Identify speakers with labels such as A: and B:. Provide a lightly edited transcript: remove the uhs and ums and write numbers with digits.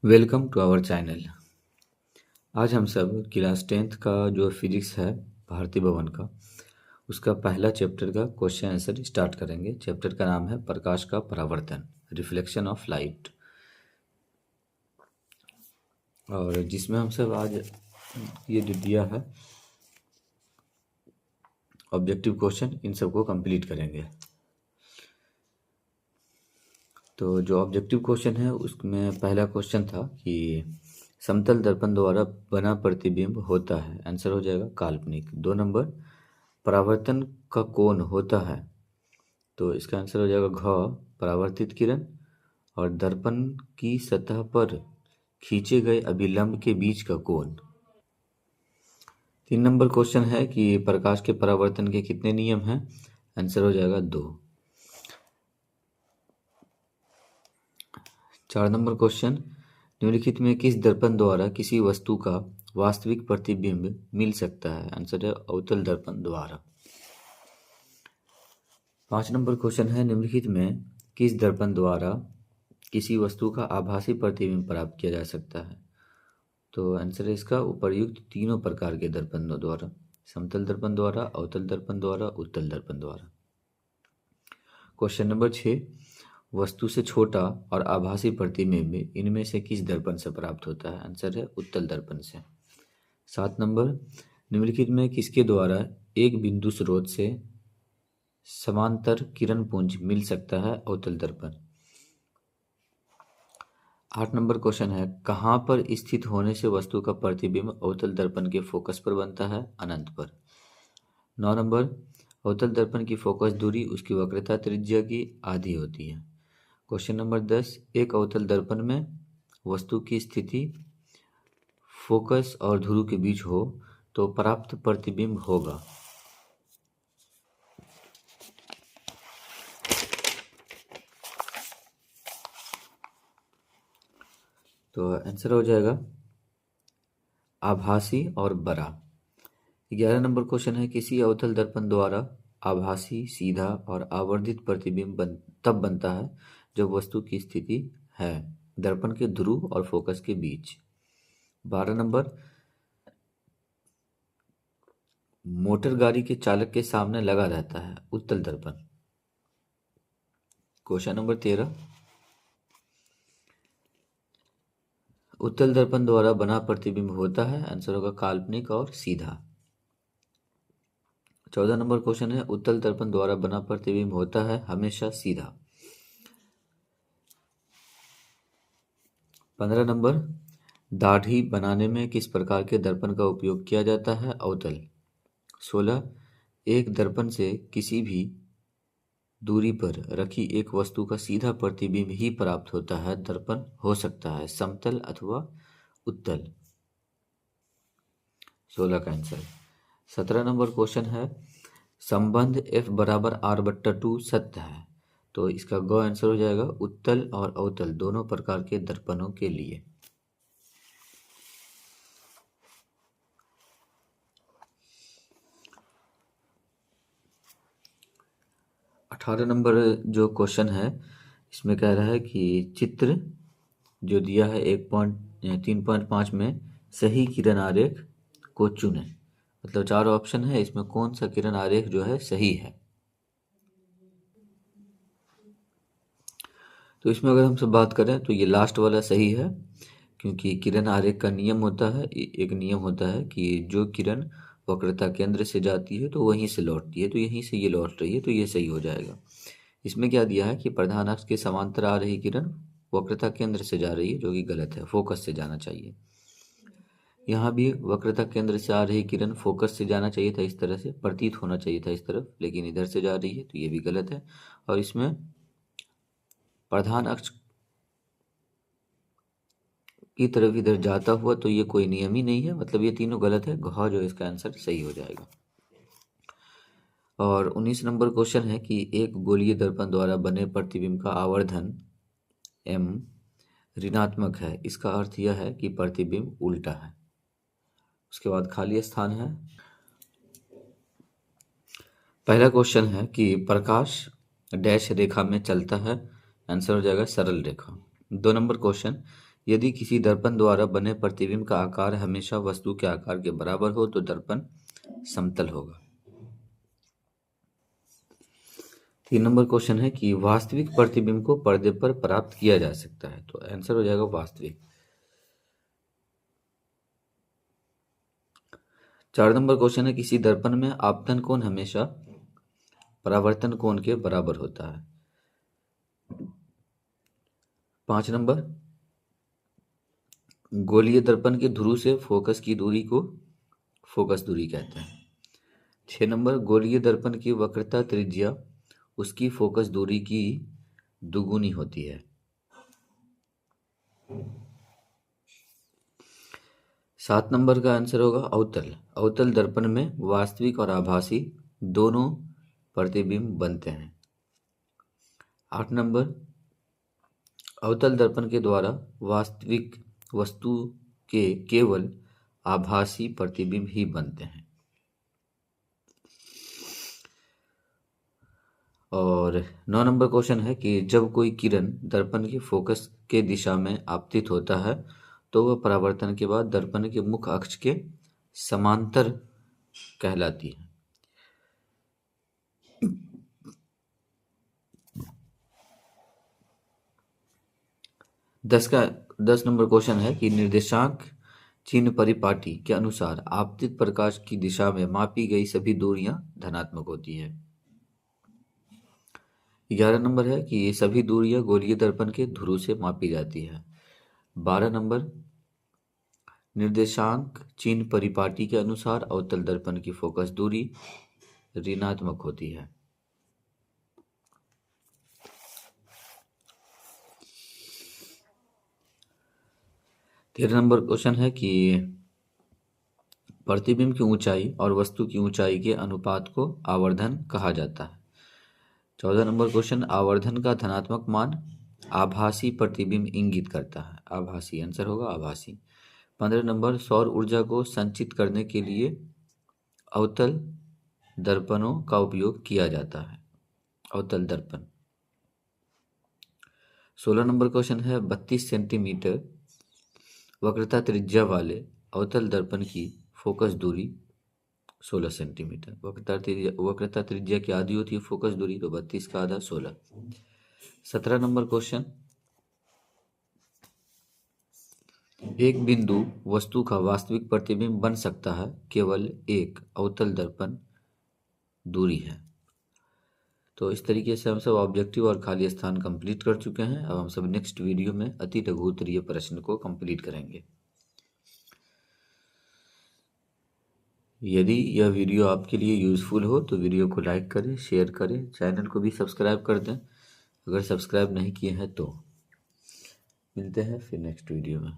A: Welcome to our channel. आज हम सब क्लास 10th का जो फिजिक्स है भारती भवन का उसका पहला चैप्टर का क्वेश्चन आंसर स्टार्ट करेंगे। चैप्टर का नाम है प्रकाश का परावर्तन, रिफ्लेक्शन ऑफ लाइट। और जिसमें हम सब आज ये जो दिया है ऑब्जेक्टिव क्वेश्चन, इन सबको कंप्लीट करेंगे। तो जो ऑब्जेक्टिव क्वेश्चन है उसमें पहला क्वेश्चन था कि समतल दर्पण द्वारा बना प्रतिबिंब होता है, आंसर हो जाएगा काल्पनिक। 2 नंबर, परावर्तन का कोण होता है, तो इसका आंसर हो जाएगा घ, परावर्तित किरण और दर्पण की सतह पर खींचे गए अभिलंब के बीच का कोण। 3 नंबर क्वेश्चन है कि प्रकाश के परावर्तन के कितने नियम हैं, आंसर हो जाएगा 2। 4 नंबर क्वेश्चन, निम्नलिखित में किस दर्पण द्वारा किसी वस्तु का वास्तविक प्रतिबिंब मिल सकता है, आंसर है अवतल दर्पण द्वारा। 5 नंबर क्वेश्चन है, निम्नलिखित में किस दर्पण द्वारा किसी वस्तु का आभासी प्रतिबिंब प्राप्त किया जा सकता है, तो आंसर है इसका उपर्युक्त तीनों प्रकार के दर्पणों द्वारा, समतल दर्पण द्वारा, अवतल दर्पण द्वारा, उत्तल दर्पण द्वारा। क्वेश्चन नंबर 6, वस्तु से छोटा और आभासी प्रतिबिंब इनमें से किस दर्पण से प्राप्त होता है, आंसर है उत्तल दर्पण से। 7 नंबर, निम्नलिखित में किसके द्वारा एक बिंदु स्रोत से समांतर किरण पुंज मिल सकता है, अवतल दर्पण। 8 नंबर क्वेश्चन है, कहाँ पर स्थित होने से वस्तु का प्रतिबिंब अवतल दर्पण के फोकस पर बनता है, अनंत पर। 9 नंबर, अवतल दर्पण की फोकस दूरी उसकी वक्रता त्रिज्या की आधी होती है। क्वेश्चन नंबर 10, एक अवतल दर्पण में वस्तु की स्थिति फोकस और ध्रुव के बीच हो तो प्राप्त प्रतिबिंब होगा, तो आंसर हो जाएगा आभासी और बड़ा। 11 नंबर क्वेश्चन है, किसी अवतल दर्पण द्वारा आभासी, सीधा और आवर्धित प्रतिबिंब तब बनता है जब वस्तु की स्थिति है दर्पण के ध्रुव और फोकस के बीच। 12 नंबर, मोटर गाड़ी के चालक के सामने लगा रहता है, उत्तल दर्पण। क्वेश्चन नंबर 13, उत्तल दर्पण द्वारा बना प्रतिबिंब होता है, आंसर होगा काल्पनिक और सीधा। 14 नंबर क्वेश्चन है, उत्तल दर्पण द्वारा बना प्रतिबिंब होता है हमेशा सीधा। 15 नंबर, दाढ़ी बनाने में किस प्रकार के दर्पण का उपयोग किया जाता है, अवतल। 16, एक दर्पण से किसी भी दूरी पर रखी एक वस्तु का सीधा प्रतिबिंब ही प्राप्त होता है, दर्पण हो सकता है समतल अथवा उत्तल। 16 का आंसर। 17 नंबर क्वेश्चन है, संबंध F बराबर R/2 सत्य है, तो इसका ग आंसर हो जाएगा उत्तल और अवतल दोनों प्रकार के दर्पणों के लिए। 18 नंबर जो क्वेश्चन है इसमें कह रहा है कि चित्र जो दिया है 3.5 में सही किरण आरेख को चुने, मतलब 4 ऑप्शन है, इसमें कौन सा किरण आरेख जो है सही है। तो इसमें अगर हम सब बात करें तो ये लास्ट वाला सही है, क्योंकि किरण आरेख का नियम होता है, एक नियम होता है कि जो किरण वक्रता केंद्र से जाती है तो वहीं से लौटती है, तो यहीं से ये लौट रही है, तो ये सही हो जाएगा। इसमें क्या दिया है कि प्रधान अक्ष के समांतर आ रही किरण वक्रता केंद्र से जा रही है, जो कि गलत है, फोकस से जाना चाहिए। यहाँ भी वक्रता केंद्र से आ रही किरण फोकस से जाना चाहिए था, इस तरह से प्रतीत होना चाहिए था इस तरफ, लेकिन इधर से जा रही है, तो ये भी गलत है। और इसमें प्रधान अक्ष की तरफ इधर जाता हुआ, तो ये कोई नियम ही नहीं है, मतलब ये तीनों गलत है, घ जो इसका आंसर सही हो जाएगा। और 19 नंबर क्वेश्चन है कि एक गोलीय दर्पण द्वारा बने प्रतिबिंब का आवर्धन m ऋणात्मक है, इसका अर्थ यह है कि प्रतिबिंब उल्टा है। उसके बाद खाली स्थान है। पहला क्वेश्चन है कि प्रकाश डैश रेखा में चलता है, आंसर हो जाएगा सरल रेखा। 2 नंबर क्वेश्चन, यदि किसी दर्पण द्वारा बने प्रतिबिंब का आकार हमेशा वस्तु के आकार के बराबर हो तो दर्पण समतल होगा। 3 नंबर क्वेश्चन है कि वास्तविक प्रतिबिंब को पर्दे पर प्राप्त किया जा सकता है, तो आंसर हो जाएगा वास्तविक। 4 नंबर क्वेश्चन है किसी दर्पण में आपतन कोण हमेशा परावर्तन कोण के बराबर होता है। 5 नंबर, गोलीय दर्पण के ध्रुव से फोकस की दूरी को फोकस दूरी कहते हैं। 6 नंबर, गोलीय दर्पण की वक्रता त्रिज्या उसकी फोकस दूरी की दुगुनी होती है। 7 नंबर का आंसर होगा अवतल। अवतल दर्पण में वास्तविक और आभासी दोनों प्रतिबिंब बनते हैं। 8 नंबर, अवतल दर्पण के द्वारा वास्तविक वस्तु के केवल आभासी प्रतिबिंब ही बनते हैं। और 9 नंबर क्वेश्चन है कि जब कोई किरण दर्पण के फोकस के दिशा में आपतित होता है तो वह परावर्तन के बाद दर्पण के मुख्य अक्ष के समांतर कहलाती है। 10 नंबर क्वेश्चन है कि निर्देशांक चिन्ह परिपाटी के अनुसार आपतित प्रकाश की दिशा में मापी गई सभी दूरियां धनात्मक होती है। 11 नंबर है कि ये सभी दूरियां गोलीय दर्पण के ध्रुव से मापी जाती है। 12 नंबर, निर्देशांक चिन्ह परिपाटी के अनुसार अवतल दर्पण की फोकस दूरी ऋणात्मक होती है। 13 नंबर क्वेश्चन है कि प्रतिबिंब की ऊंचाई और वस्तु की ऊंचाई के अनुपात को आवर्धन कहा जाता है। 14 नंबर क्वेश्चन, आवर्धन का धनात्मक मान आभासी प्रतिबिंब इंगित करता है। आभासी आंसर होगा आभासी। 15 नंबर, सौर ऊर्जा को संचित करने के लिए अवतल दर्पणों का उपयोग किया जाता है। अवतल दर्पण। 16 नंबर क्वेश्चन है 32 सेंटीमीटर वक्रता त्रिज्या वाले अवतल दर्पण की फोकस दूरी 16 सेंटीमीटर। वक्रता त्रिज्या की आधी होती है फोकस दूरी, तो 32 का आधा 16। 17 नंबर क्वेश्चन, एक बिंदु वस्तु का वास्तविक प्रतिबिंब बन सकता है केवल एक अवतल दर्पण दूरी है। तो इस तरीके से हम सब ऑब्जेक्टिव और खाली स्थान कंप्लीट कर चुके हैं। अब हम सब नेक्स्ट वीडियो में अति लघु उत्तरीय प्रश्न को कंप्लीट करेंगे। यदि यह वीडियो आपके लिए यूजफुल हो तो वीडियो को लाइक करें, शेयर करें, चैनल को भी सब्सक्राइब कर दें अगर सब्सक्राइब नहीं किए हैं तो। मिलते हैं फिर नेक्स्ट वीडियो में।